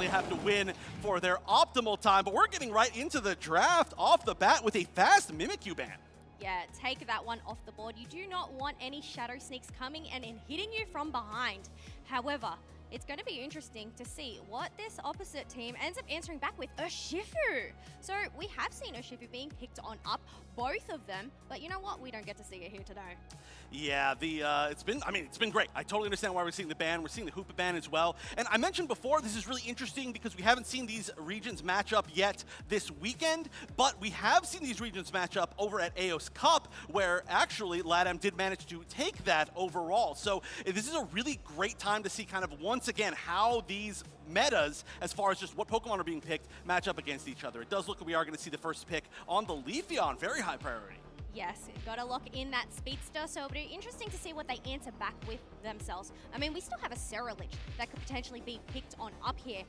they have to win for their optimal time. But we're getting right into the draft off the bat with a fast Mimikyu ban. Yeah, take that one off the board. You do not want any Shadow Sneaks coming and hitting you from behind. However, it's going to be interesting to see what this opposite team ends up answering back with. Urshifu! So we have seen Urshifu being picked on up, both of them, but you know what? We don't get to see it here today. Yeah, it's been great. I totally understand why we're seeing the ban. We're seeing the Hoopa ban as well. And I mentioned before, this is really interesting because we haven't seen these regions match up yet this weekend, but we have seen these regions match up over at AOS Cup, where actually LATAM did manage to take that overall. So this is a really great time to see kind of once again how these metas, as far as just what Pokemon are being picked, match up against each other. It does look like we are going to see the first pick on the Leafeon, very high priority. Yes, gotta lock in that Speedster, so it'll be interesting to see what they answer back with themselves. I mean, we still have a Ceruledge that could potentially be picked on up here.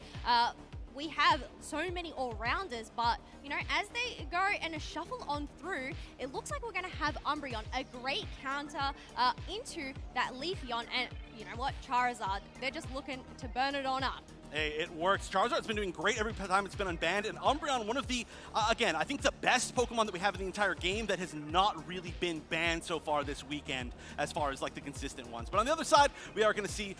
We have so many all-rounders, but, you know, as they go and shuffle on through, it looks like we're going to have Umbreon, a great counter into that Leafeon, and you know what, Charizard, they're just looking to burn it on up. Hey, it works. Charizard's been doing great every time it's been unbanned, and Umbreon, one of the, again, I think the best Pokemon that we have in the entire game that has not really been banned so far this weekend as far as like the consistent ones. But on the other side, we are going to see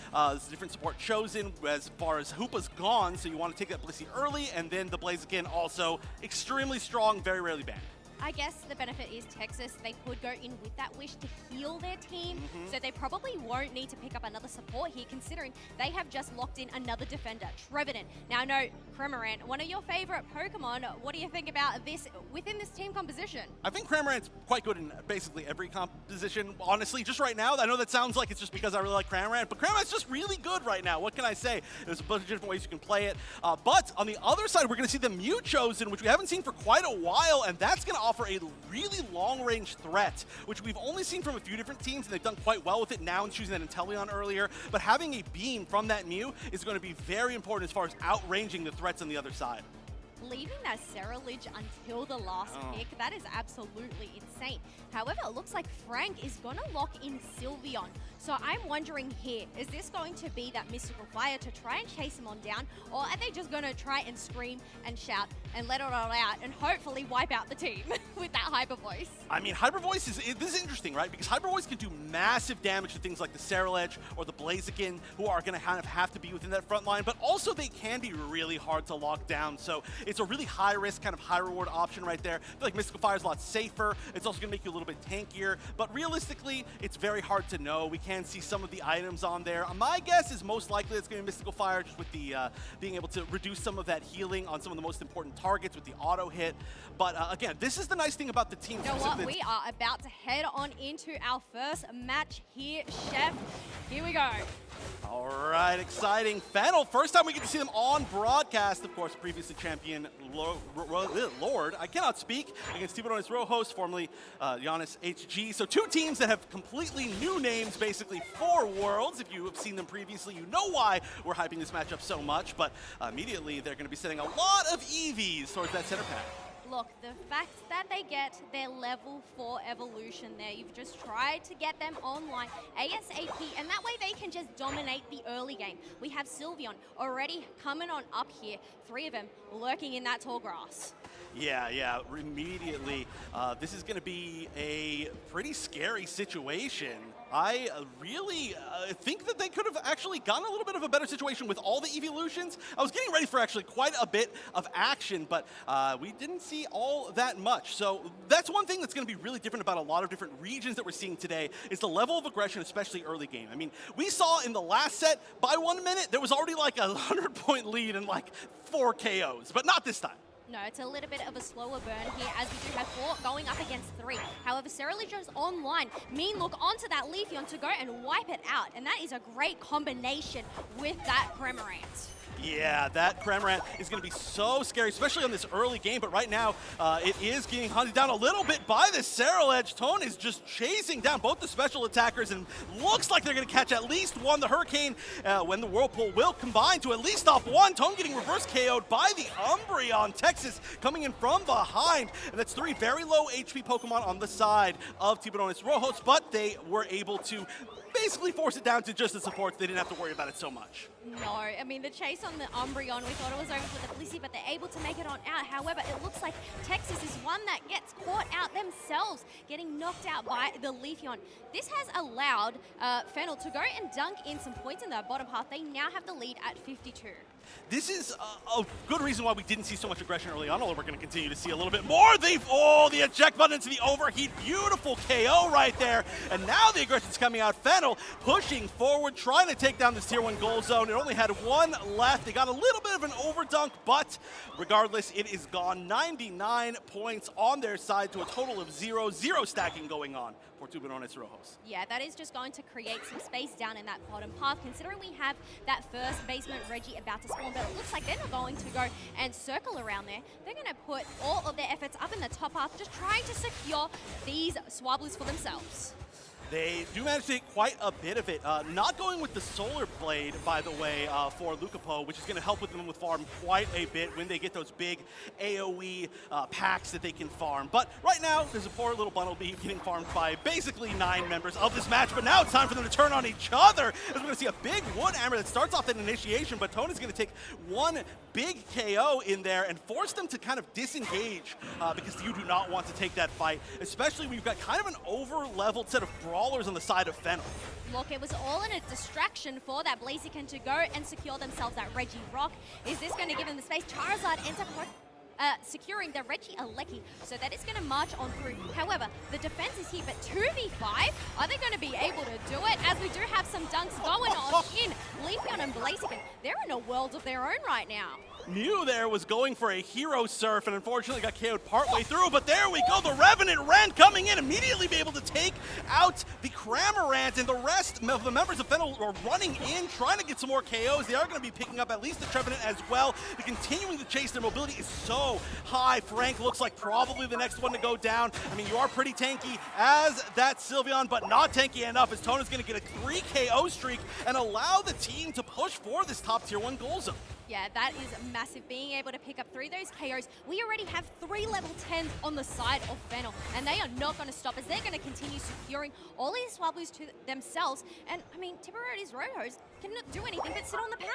different support chosen as far as Hoopa's gone, so you want to take that Blissey early, and then the Blaziken also extremely strong, very rarely banned. I guess the benefit is Texas, they could go in with that wish to heal their team, so they probably won't need to pick up another support here, considering they have just locked in another defender, Trevenant. Now, no, Cramorant, one of your favorite Pokemon. What do you think about this within this team composition? I think Cramorant's quite good in basically every composition, honestly, just right now. I know that sounds like it's just because I really like Cramorant, but Cramorant's just really good right now. What can I say? There's a bunch of different ways you can play it. But on the other side, we're going to see the Mew chosen, which we haven't seen for quite a while, and that's going to offer a really long-range threat, which we've only seen from a few different teams, and they've done quite well with it now and choosing that Inteleon earlier. But having a beam from that Mew is going to be very important as far as outranging the threats on the other side. Leaving that Ceruledge until the last pick, that is absolutely insane. However, it looks like Frank is going to lock in Sylveon. So I'm wondering here, is this going to be that Mystical Fire to try and chase him on down, or are they just going to try and scream and shout and let it all out and hopefully wipe out the team with that Hyper Voice? I mean, Hyper Voice this is interesting, right? Because Hyper Voice can do massive damage to things like the Ceruledge or the Blaziken, who are going to kind of have to be within that front line, but also they can be really hard to lock down. So it's a really high-risk, kind of high-reward option right there. I feel like Mystical Fire is a lot safer. It's also going to make you a little bit tankier, but realistically, it's very hard to know. We can see some of the items on there. My guess is most likely it's going to be Mystical Fire, just with the being able to reduce some of that healing on some of the most important targets with the auto hit. But again, this is the nice thing about the team. You know what? We are about to head on into our first match here, Chef. Here we go. All right, exciting. Fennel, first time we get to see them on broadcast. Of course, previously ChampionLord. I cannot speak, against Tiburiones Rojos, formerly Giannis HG. So two teams that have completely new names, basically for Worlds. If you have seen them previously, you know why we're hyping this matchup so much. But immediately, they're going to be sending a lot of EVs towards that center pack. Look, the fact that they get their level 4 evolution there, you've just tried to get them online ASAP, and that way they can just dominate the early game. We have Sylveon already coming on up here, 3 of them lurking in that tall grass. Yeah, immediately. This is going to be a pretty scary situation. I really think that they could have actually gotten a little bit of a better situation with all the evolutions. I was getting ready for actually quite a bit of action, but we didn't see all that much. So that's one thing that's going to be really different about a lot of different regions that we're seeing today is the level of aggression, especially early game. I mean, we saw in the last set, by 1 minute, there was already like a 100-point lead and like 4 KOs, but not this time. No, it's a little bit of a slower burn here as we do have 4 going up against 3. However, Ceruledge is online. Mean look onto that Leafeon to go and wipe it out. And that is a great combination with that Cramorant. Yeah, that Cramorant is going to be so scary, especially on this early game. But right now, it is getting hunted down a little bit by this Ceruledge. Tone is just chasing down both the special attackers, and looks like they're going to catch at least one. The Hurricane, when the Whirlpool, will combine to at least stop one. Tone getting reverse KO'd by the Umbreon. Texas coming in from behind. And that's 3 very low HP Pokemon on the side of Tiburiones Rojos, but they were able to basically force it down to just the supports. They didn't have to worry about it so much. No, I mean, the chase on the Umbreon, we thought it was over for the Blissey, but they're able to make it on out. However, it looks like Texas is one that gets caught out themselves, getting knocked out by the Leafeon. This has allowed Fennel to go and dunk in some points in the bottom half. They now have the lead at 52. This is a good reason why we didn't see so much aggression early on, although we're going to continue to see a little bit more. The eject button into the overheat. Beautiful KO right there. And now the aggression's coming out. Fennel pushing forward, trying to take down this Tier 1 goal zone. It only had one left. They got a little bit of an overdunk, but regardless, it is gone. 99 points on their side to a total of 0. Zero stacking going on for Tiburiones Rojos. Yeah, that is just going to create some space down in that bottom half, considering we have that first basement Reggie about to spawn, but it looks like they're not going to go and circle around there. They're going to put all of their efforts up in the top half, just trying to secure these Swabblers for themselves. They do manage to take quite a bit of it. Not going with the Solar Blade, by the way, for Lucapo, which is going to help with them with farm quite a bit when they get those big AoE packs that they can farm. But right now, there's a poor little Bunnelby getting farmed by basically 9 members of this match. But now it's time for them to turn on each other. As we're going to see a big Wood Hammer that starts off that initiation, but Tone is going to take one big KO in there and force them to kind of disengage because you do not want to take that fight, especially when you've got kind of an over-leveled set of brawlers on the side of Fennel. Look, it was all in a distraction for that Blaziken to go and secure themselves that Reggie Rock. Is this going to give them the space? Charizard ends up securing the Reggie Alecki, so that is going to march on through. However, the defense is here, but 2v5, are they going to be able to do it? As we do have some dunks going on in Leafeon and Blaziken. They're in a world of their own right now. Mew there was going for a hero surf and unfortunately got KO'd partway through, but there we go, the Revenant Rend coming in, immediately be able to take out the Cramorant, and the rest of the members of Fennel are running in, trying to get some more KOs. They are going to be picking up at least the Trevenant as well. They're continuing to chase. Their mobility is so high. Frank looks like probably the next one to go down. I mean, you are pretty tanky as that Sylveon, but not tanky enough as Tone is going to get a 3 KO streak and allow the team to push for this top tier 1 goal zone. Yeah, that is massive, being able to pick up 3 of those KOs. We already have 3 level 10s on the side of Fennel, and they are not going to stop as they're going to continue securing all these Swabblers to themselves. And, I mean, Tiburiones Rojos cannot do anything but sit on the pad.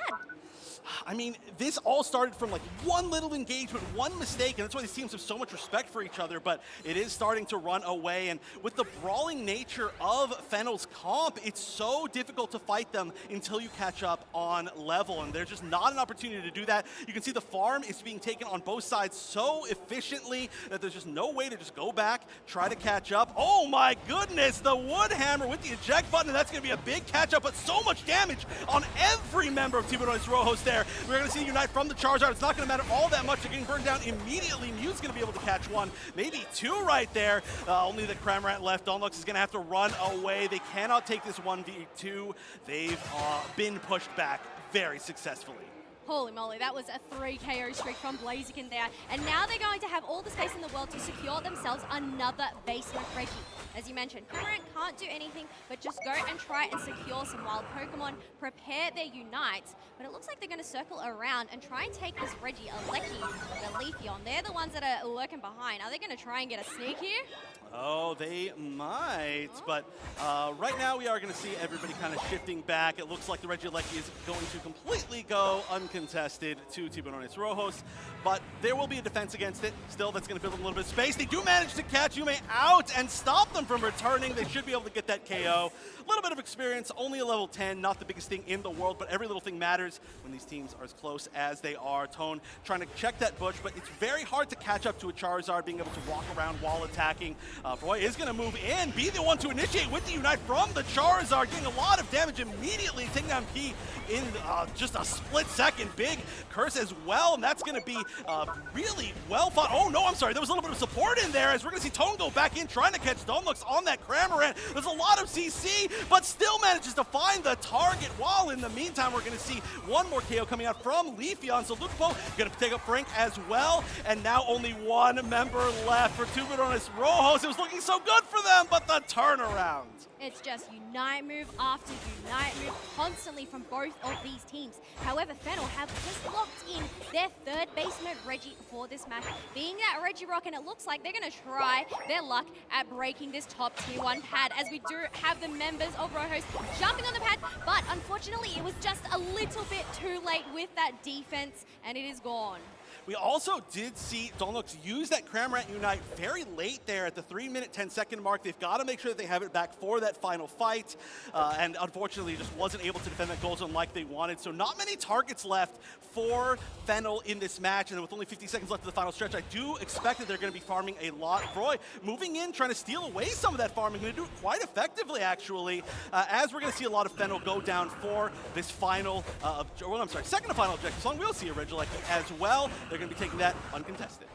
I mean, this all started from like one little engagement, one mistake, and that's why these teams have so much respect for each other, but it is starting to run away, and with the brawling nature of Fennel's comp, it's so difficult to fight them until you catch up on level, and there's just not an opportunity to do that. You can see the farm is being taken on both sides so efficiently that there's just no way to just go back, try to catch up. Oh my goodness, the Wood Hammer with the eject button, and that's going to be a big catch up, but so much damage on every member of Tiburiones Rojos there. We're going to see Unite from the Charizard. It's not going to matter all that much. They're getting burned down immediately. Mew's going to be able to catch one, maybe 2 right there. Only the Cramorant left. Donlux is going to have to run away. They cannot take this 1v2. They've been pushed back very successfully. Holy moly, that was a 3 KO streak from Blaziken there. And now they're going to have all the space in the world to secure themselves another basement Reggie. As you mentioned, Cramorant can't do anything but just go and try and secure some wild Pokemon, prepare their Unites. But it looks like they're going to circle around and try and take this Reggie Alecki, the Leafeon. They're the ones that are lurking behind. Are they going to try and get a sneak here? Oh, they might, but right now we are going to see everybody kind of shifting back. It looks like the Reggie Alecki is going to completely go uncontested to Tiburiones Rojos, but there will be a defense against it. Still, that's going to build a little bit of space. They do manage to catch Yume out and stop them from returning. They should be able to get that KO. A little bit of experience, only a level 10, not the biggest thing in the world, but every little thing matters when these teams are as close as they are. Tone trying to check that bush, but it's very hard to catch up to a Charizard being able to walk around while attacking. Roy is going to move in, be the one to initiate with the Unite from the Charizard, getting a lot of damage immediately, taking down P in just a split second. Big curse as well, and that's going to be really well fought. Oh no, I'm sorry, there was a little bit of support in there as we're going to see Tone go back in, trying to catch Donlux on that Cramorant. There's a lot of CC, but still manages to find the target, while in the meantime, we're going to see one more KO coming out from Leafeon. So Lucapo going to take up Frank as well, and now only one member left for Tiburiones Rojos. It was looking so good for them, but the turnaround. It's just Unite move after Unite move constantly from both of these teams. However, Fennel have just locked in their third baseman, Reggie, for this match. Being that Reggie Rock, and it looks like they're going to try their luck at breaking this top tier 1 pad, as we do have the members of Rojos jumping on the pad, but unfortunately it was just a little bit too late with that defense, and it is gone. We also did see Donlux use that Cramorant Unite very late there at the 3-minute, 10-second mark. They've got to make sure that they have it back for that final fight, and unfortunately just wasn't able to defend that goal zone like they wanted. So not many targets left for Fennel in this match, and with only 50 seconds left of the final stretch, I do expect that they're going to be farming a lot. Roy moving in, trying to steal away some of that farming, going to do it quite effectively, actually, as we're going to see a lot of Fennel go down for this final, second to final objective song. We'll see a Regieleki as well. They're going to be taking that uncontested.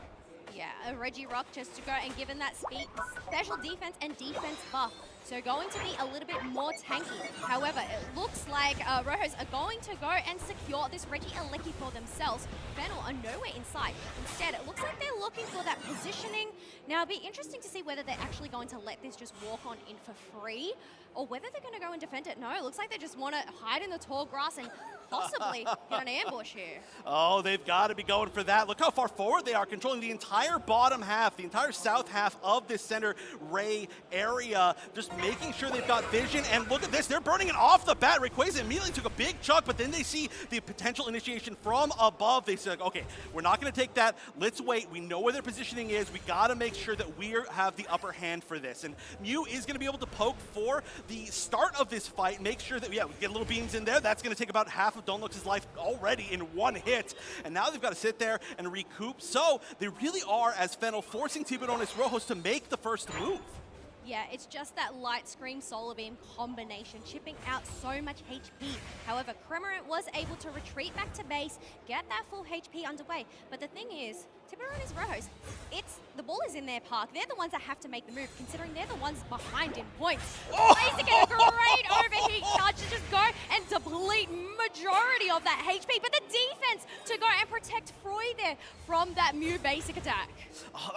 Yeah, a Reggie Rock just to go and given that speed, special defense and defense buff. So going to be a little bit more tanky. However, it looks like Rojos are going to go and secure this Regieleki for themselves. Fennel are nowhere in sight. Instead, it looks like they're looking for that positioning. Now, it'll be interesting to see whether they're actually going to let this just walk on in for free, or whether they're going to go and defend it. No, it looks like they just want to hide in the tall grass and possibly get an ambush here. Oh, they've got to be going for that. Look how far forward they are, controlling the entire bottom half, the entire south half of this center Ray area, just making sure they've got vision. And look at this, they're burning it off the bat. Rayquaza immediately took a big chunk, but then they see the potential initiation from above. They said, okay, we're not going to take that. Let's wait. We know where their positioning is. We got to make sure that we have the upper hand for this. And Mew is going to be able to poke for the start of this fight, make sure that, yeah, we get little beams in there. That's going to take about half of Donlux's life already in one hit. And now they've got to sit there and recoup. So they really are, as Fennel, forcing Tiburiones Rojos to make the first move. Yeah, it's just that Light Scream Solar Beam combination, chipping out so much HP. However, Cramorant was able to retreat back to base, get that full HP underway. But the thing is, Tiburiones Rojos, the ball is in their park. They're the ones that have to make the move, considering they're the ones behind in points. Basically, a great overheat charge to just go and deplete majority of that HP. But the defense to go and protect Froy there from that Mew basic attack.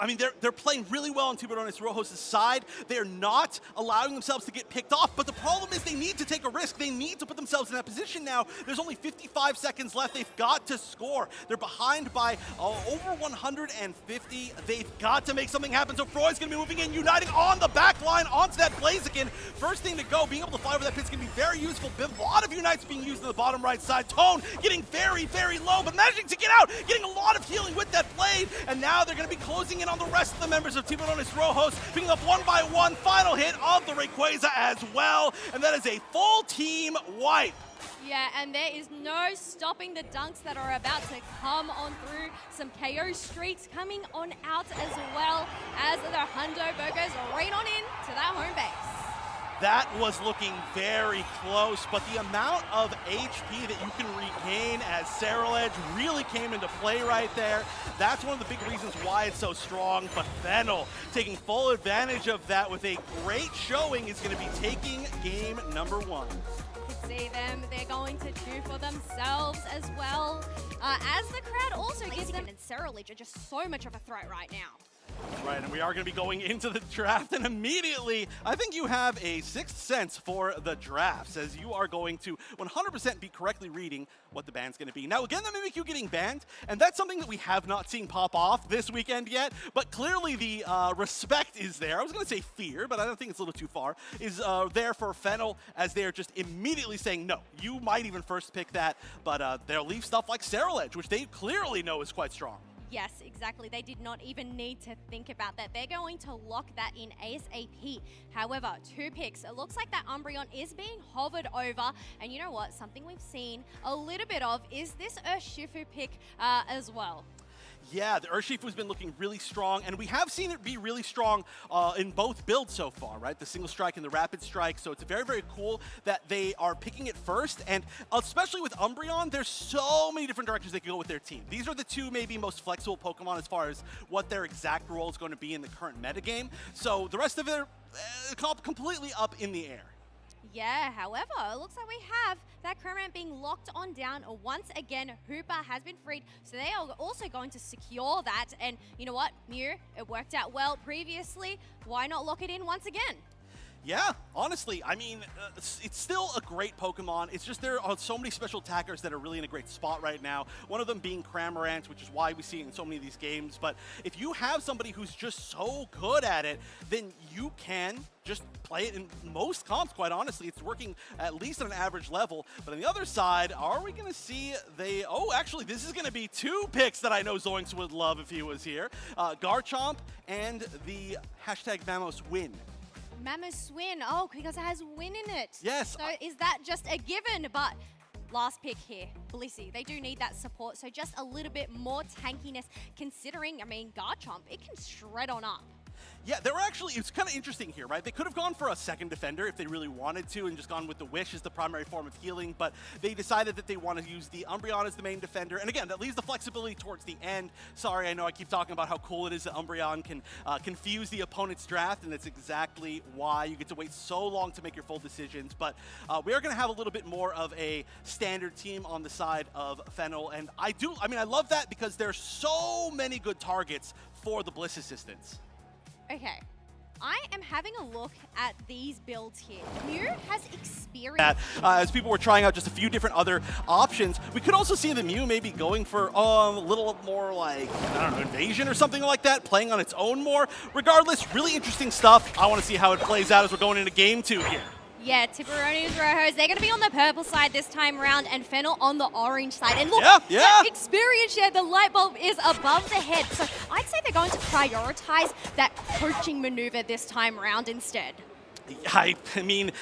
I mean, they're playing really well on Tiburiones Rojos' side. They're not allowing themselves to get picked off, but the problem is they need to take a risk. They need to put themselves in that position now. There's only 55 seconds left. They've got to score. They're behind by over 150. They've got to make something happen. So Froy's going to be moving in, uniting on the back line onto that Blaziken. First thing to go, being able to fly over that pit's going to be very useful. A lot of unites being used on the bottom right side. Tone getting very, very low, but managing to get out, getting a lot of healing with that blade. And now they're going to be closing in on the rest of the members of Tiburiones Rojos, picking up one by one. Final hit of the Rayquaza as well. And that is a full team wipe. Yeah, and there is no stopping the dunks that are about to come on through. Some KO streaks coming on out as well as the Hundo Burgers right on in to that home base. That was looking very close, but the amount of HP that you can regain as Ceruledge really came into play right there. That's one of the big reasons why it's so strong, but Fennel taking full advantage of that with a great showing is going to be taking game number 1. See them, they're going to do for themselves as well, as the crowd also gives them, and Ceruledge are just so much of a threat right now. Right, and we are going to be going into the draft, and immediately, I think you have a sixth sense for the drafts, as you are going to 100% be correctly reading what the ban's going to be. Now, again, that may make you getting banned, and that's something that we have not seen pop off this weekend yet, but clearly the respect is there. I was going to say fear, but I don't think it's a little too far, is there for Fennel, as they're just immediately saying, no, you might even first pick that, but they'll leave stuff like Ceruledge, which they clearly know is quite strong. Yes, exactly. They did not even need to think about that. They're going to lock that in ASAP. However, 2 picks. It looks like that Umbreon is being hovered over. And you know what? Something we've seen a little bit of is this Urshifu pick as well. Yeah, the Urshifu's been looking really strong, and we have seen it be really strong in both builds so far, right? The single strike and the rapid strike, so it's very, very cool that they are picking it first, and especially with Umbreon, there's so many different directions they can go with their team. These are the 2 maybe most flexible Pokemon as far as what their exact role is going to be in the current metagame, so the rest of it completely up in the air. Yeah, however, it looks like we have that Cramorant being locked on down once again. Hooper has been freed, so they are also going to secure that. And you know what, Mew, it worked out well previously. Why not lock it in once again? Yeah, honestly, I mean, it's still a great Pokemon. It's just there are so many special attackers that are really in a great spot right now. One of them being Cramorant, which is why we see it in so many of these games. But if you have somebody who's just so good at it, then you can just play it in most comps, quite honestly. It's working at least at an average level. But on the other side, are we going to see oh, actually, this is going to be two picks that I know Zoinks would love if he was here. Garchomp and the hashtag Vamos win. Mammoth win. Oh, because it has win in it. Yes. So is that just a given? But last pick here, Blissey. They do need that support. So just a little bit more tankiness considering, I mean, Garchomp, it can shred on up. Yeah, they were actually, it's kind of interesting here, right? They could have gone for a second defender if they really wanted to and just gone with the Wish as the primary form of healing, but they decided that they want to use the Umbreon as the main defender. And again, that leaves the flexibility towards the end. Sorry, I know I keep talking about how cool it is that Umbreon can confuse the opponent's draft, and that's exactly why you get to wait so long to make your full decisions. But we are going to have a little bit more of a standard team on the side of Fennel, and I love that because there's so many good targets for the Bliss assistants. Okay, I am having a look at these builds here. Mew has experience. As people were trying out just a few different other options, we could also see the Mew maybe going for a little more like, I don't know, invasion or something like that, playing on its own more. Regardless, really interesting stuff. I want to see how it plays out as we're going into game 2 here. Yeah, Tiburiones, Rojos, they're going to be on the purple side this time around, and Fennel on the orange side. And look, that experience share, the light bulb is above the head. So I'd say they're going to prioritize that coaching maneuver this time around instead. I mean,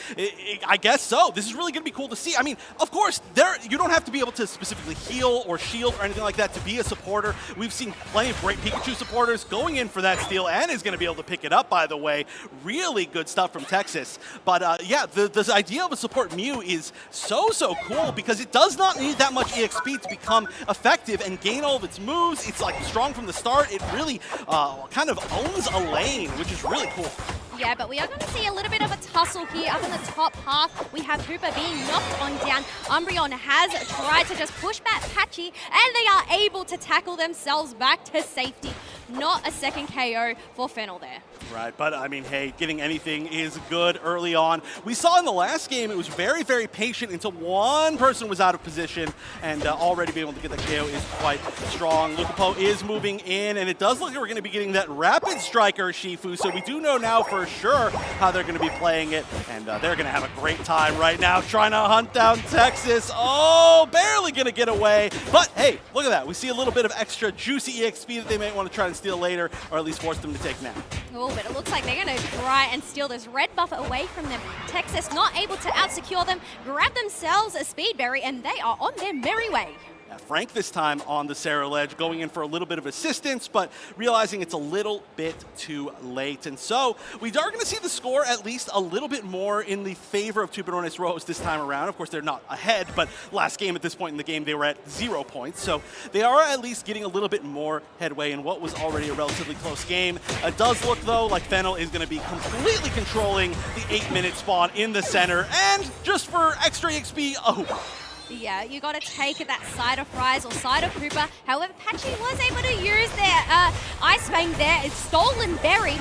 I guess so. This is really going to be cool to see. I mean, of course, you don't have to be able to specifically heal or shield or anything like that to be a supporter. We've seen plenty of great Pikachu supporters going in for that steal and is going to be able to pick it up, by the way. Really good stuff from Texas. But yeah, the idea of a support Mew is so cool because it does not need that much EXP to become effective and gain all of its moves. It's like strong from the start. It really kind of owns a lane, which is really cool. Yeah, but we are going to see a little bit of a tussle here up in the top half. We have Hooper being knocked on down. Umbreon has tried to just push back Patchy, and they are able to tackle themselves back to safety. Not a second KO for Fennel there. Right, but I mean, hey, getting anything is good early on. We saw in the last game it was very patient until one person was out of position, and already being able to get the KO is quite strong. Lucapo is moving in, and it does look like we're going to be getting that Rapid Striker Shifu, so we do know now for sure how they're going to be playing it, and they're going to have a great time right now trying to hunt down Texas. Oh, barely going to get away, but hey, look at that. We see a little bit of extra juicy EXP that they may want to try and steal later, or at least force them to take now. Oh, but it looks like they're going to try and steal this red buff away from them. Texas not able to out-secure them, grab themselves a Speed Berry, and they are on their merry way. Yeah, Frank this time on the Sarah ledge, going in for a little bit of assistance, but realizing it's a little bit too late. And so we are going to see the score at least a little bit more in the favor of Tiburiones Rojos this time around. Of course, they're not ahead, but last game at this point in the game, they were at 0 points. So they are at least getting a little bit more headway in what was already a relatively close game. It does look, though, like Fennel is going to be completely controlling the 8-minute spawn in the center. And just for extra XP, oh. Yeah, you got to take that side of Fries or side of Hooper. However, Patchy was able to use their Ice Fang there. It's stolen berry.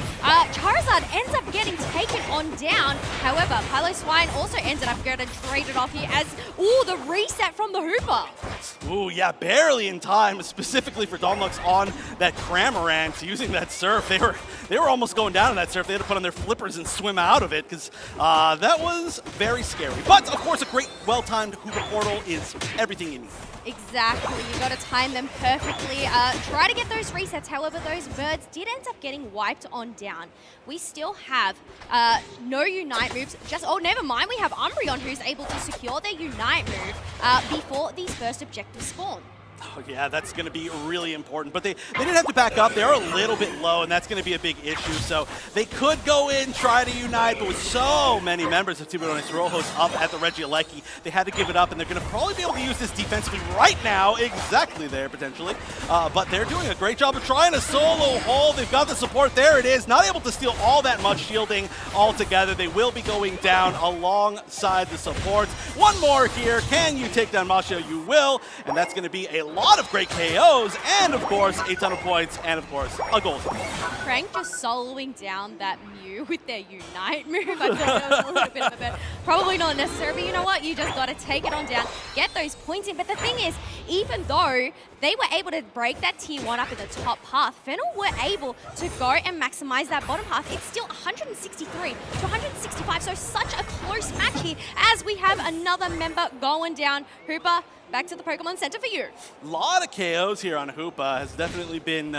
Charizard ends up getting taken on down. However, Piloswine also ended up getting traded off here as, ooh, the reset from the Hooper. Ooh, yeah, barely in time, specifically for Domlux on that Cramorant using that surf. They were almost going down in that surf. They had to put on their flippers and swim out of it because that was very scary. But, of course, a great, well-timed Hooper portal is everything you need. Exactly. You got to time them perfectly. Try to get those resets. However, those birds did end up getting wiped on down. We still have no Unite moves. Oh, never mind. We have Umbreon who's able to secure their Unite move before these first objectives spawn. Oh, yeah, that's going to be really important. But they didn't have to back up. They are a little bit low, and that's going to be a big issue. So they could go in, try to unite, but with so many members of Tiburiones Rojos up at the Regieleki, they had to give it up, and they're going to probably be able to use this defensively right now, exactly there, potentially. But they're doing a great job of trying to solo haul. They've got the support. There it is. Not able to steal all that much shielding altogether. They will be going down alongside the supports. One more here. Can you take down Mashio? You will, and that's going to be a lot of great KOs, and of course, a ton of points, and of course, a goal. Crank just soloing down that Mew with their Unite move. I thought that was a little bit of a bet. Probably not necessary, but you know what? You just got to take it on down, get those points in. But the thing is, even though they were able to break that tier 1 up in the top path, Fennel were able to go and maximize that bottom path. It's still 163 to 165, so such a close match here as we have another member going down. Hooper, back to the Pokemon Center for you. A lot of KOs here on Hoopa. Has definitely been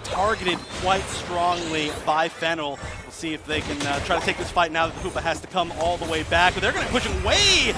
targeted quite strongly by Fennel. We'll see if they can try to take this fight now that the Hoopa has to come all the way back. But they're going to push him way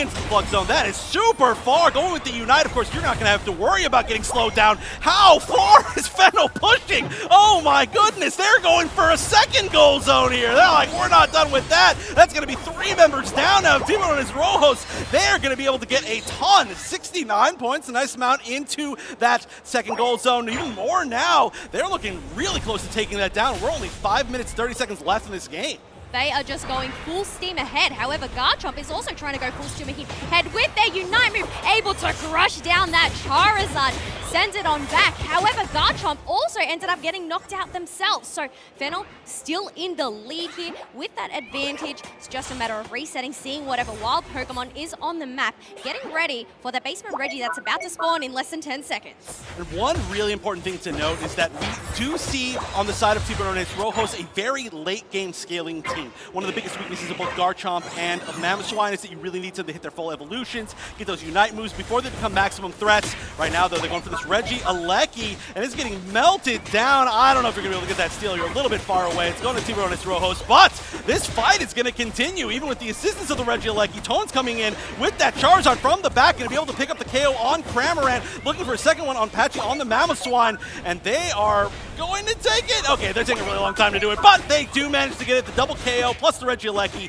into the Flux Zone. That is super far. Going with the Unite, of course, you're not going to have to worry about getting slowed down. How far is Fennel pushing? Oh my goodness, they're going for a second goal zone here. They're like, we're not done with that. That's going to be 3 members down now. Tiburiones Rojos, they're going to be able to get a ton. 69 points, a nice amount into that second goal zone. Even more now. They're looking really close to taking that down. We're only 5 minutes, 30 seconds left in this game. They are just going full steam ahead. However, Garchomp is also trying to go full steam ahead with their Unite move, able to crush down that Charizard, send it on back. However, Garchomp also ended up getting knocked out themselves. So Fennel still in the lead here with that advantage. It's just a matter of resetting, seeing whatever wild Pokemon is on the map, getting ready for the basement Reggie that's about to spawn in less than 10 seconds. And one really important thing to note is that we do see on the side of Tiburiones Rojos a very late game scaling team. One of the biggest weaknesses of both Garchomp and of Mamoswine is that you really need to hit their full evolutions, get those Unite moves before they become maximum threats. Right now, though, they're going for this Reggie Alecki, and it's getting melted down. I don't know if you're going to be able to get that steal. You're a little bit far away. It's going to Tiburiones Rojos, but this fight is going to continue, even with the assistance of the Reggie Alecki. Tone's coming in with that Charizard from the back, going to be able to pick up the KO on Cramorant, looking for a second one on Patchy on the Mamoswine, and they are going to take it. Okay, they're taking a really long time to do it, but they do manage to get it, the double KO plus the Reggie Alecki,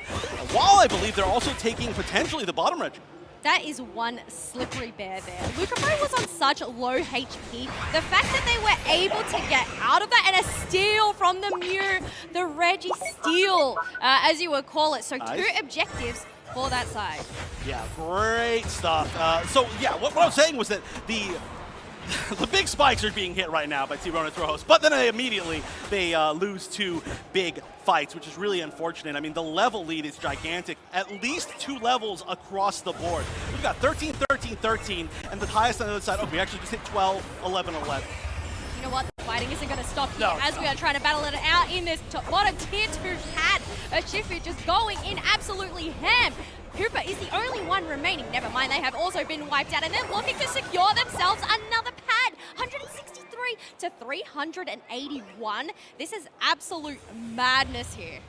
while I believe they're also taking potentially the bottom Reggie. That is one slippery bear there. Lucafro was on such low HP. The fact that they were able to get out of that and a steal from the Mew, the Reggie steal, as you would call it. So nice. 2 objectives for that side. Yeah, great stuff. So yeah, what I was saying was that the big spikes are being hit right now by Tiburiones Rojos, but then they lose 2 big fights, which is really unfortunate. I mean, the level lead is gigantic. At least 2 levels across the board. We've got 13, 13, 13, and the highest on the other side, we actually just hit 12, 11, 11. You know what? The fighting isn't going to stop here as we are trying to battle it out in this bottom tier 2 pad. Shifu just going in absolutely ham. Hooper is the only one remaining. Never mind, they have also been wiped out, and they're looking to secure themselves another pad. 163 to 381. This is absolute madness here.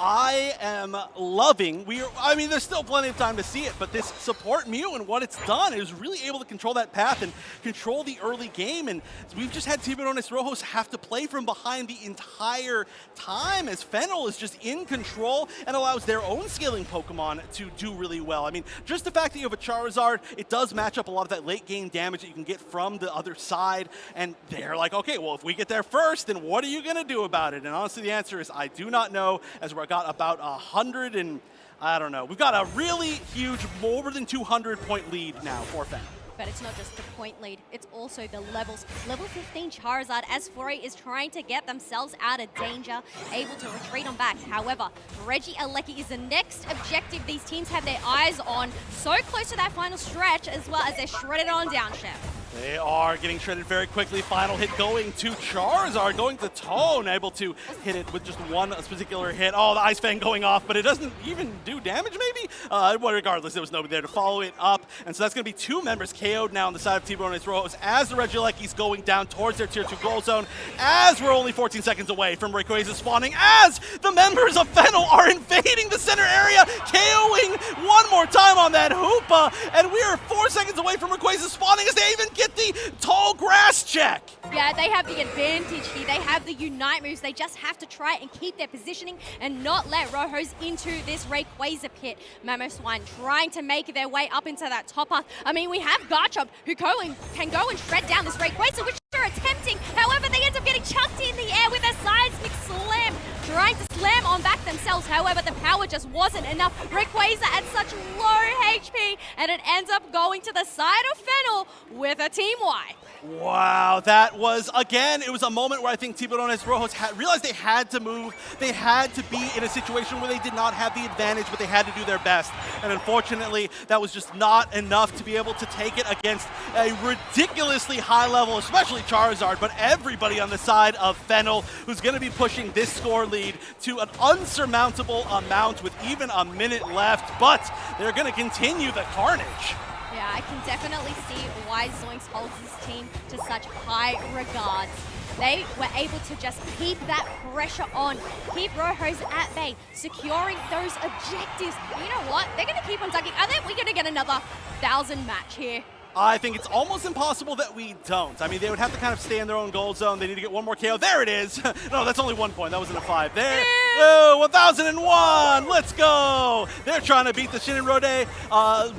I am loving, I mean, there's still plenty of time to see it, but this support Mew and what it's done is really able to control that path and control the early game, and we've just had Tiburiones Rojos have to play from behind the entire time as Fennel is just in control and allows their own scaling Pokemon to do really well. I mean, just the fact that you have a Charizard, it does match up a lot of that late game damage that you can get from the other side, and they're like, okay, well, if we get there first, then what are you going to do about it? And honestly, the answer is I do not know, as we're got about 100 and I don't know. We've got a really huge, more than 200 point lead now for Fennel. But it's not just the point lead, it's also the levels. Level 15 Charizard as Foray is trying to get themselves out of danger, able to retreat on back. However, Reggie Alecki is the next objective these teams have their eyes on. So close to that final stretch, as well as they're shredded on down, Chef. They are getting shredded very quickly. Final hit going to Charizard, going to Tone, able to hit it with just one particular hit. Oh, the Ice Fang going off, but it doesn't even do damage, maybe? Well, regardless, there was nobody there to follow it up. And so that's going to be 2 members KO'd now on the side of Tiburiones Rojos as the Reggie Alecki's going down towards their Tier 2 goal zone, as we're only 14 seconds away from Rayquaza spawning, as the members of Fennel are invading the center area, KOing one more time on that Hoopa, and we are 4 seconds away from Rayquaza spawning as they even get the tall grass check. Yeah, they have the advantage here. They have the Unite moves. They just have to try and keep their positioning and not let Rojos into this Rayquaza pit. Mamoswine trying to make their way up into that top path. I mean, we have Garchomp who can go and shred down this Rayquaza, which they're attempting. However, they end up getting chucked in the air with a seismic slam, trying to slam on back themselves. However, the power just wasn't enough. Rayquaza at such low HP, and it ends up going to the side of Fennel with a team wipe. Wow, that was, again, it was a moment where I think Tiburiones Rojos realized they had to move. They had to be in a situation where they did not have the advantage, but they had to do their best. And unfortunately, that was just not enough to be able to take it against a ridiculously high level, especially Charizard, but everybody on the side of Fennel, who's going to be pushing this score lead to an unsurmountable amount with even a minute left. But they're going to continue the carnage. Yeah, I can definitely see why Zoinks holds his team to such high regards. They were able to just keep that pressure on, keep Rojos at bay, securing those objectives. You know what? They're going to keep on dunking. I think we're going to get another 1,000 match here. I think it's almost impossible that we don't. I mean, they would have to kind of stay in their own goal zone. They need to get one more KO. There it is. No, that's only 1 point. That wasn't a 5. There. Oh, 1,001. Let's go. They're trying to beat the Shinonrode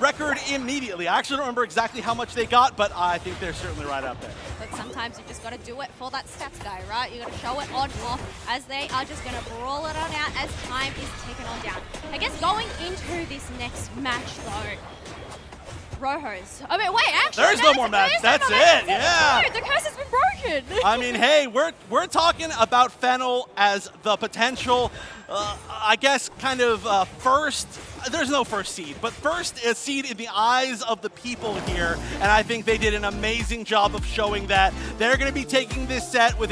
record immediately. I actually don't remember exactly how much they got, but I think they're certainly right up there. But sometimes you just got to do it for that stats guy, right? You got to show it on off as they are just going to brawl it on out as time is ticking on down. I guess going into this next match, though, Rojos. I mean, wait, actually, there's no more match. That's it. Yeah. The curse has been broken. I mean, hey, we're talking about Fennel as the potential, I guess, kind of first. There's no first seed, but first seed in the eyes of the people here, and I think they did an amazing job of showing that. They're going to be taking this set with a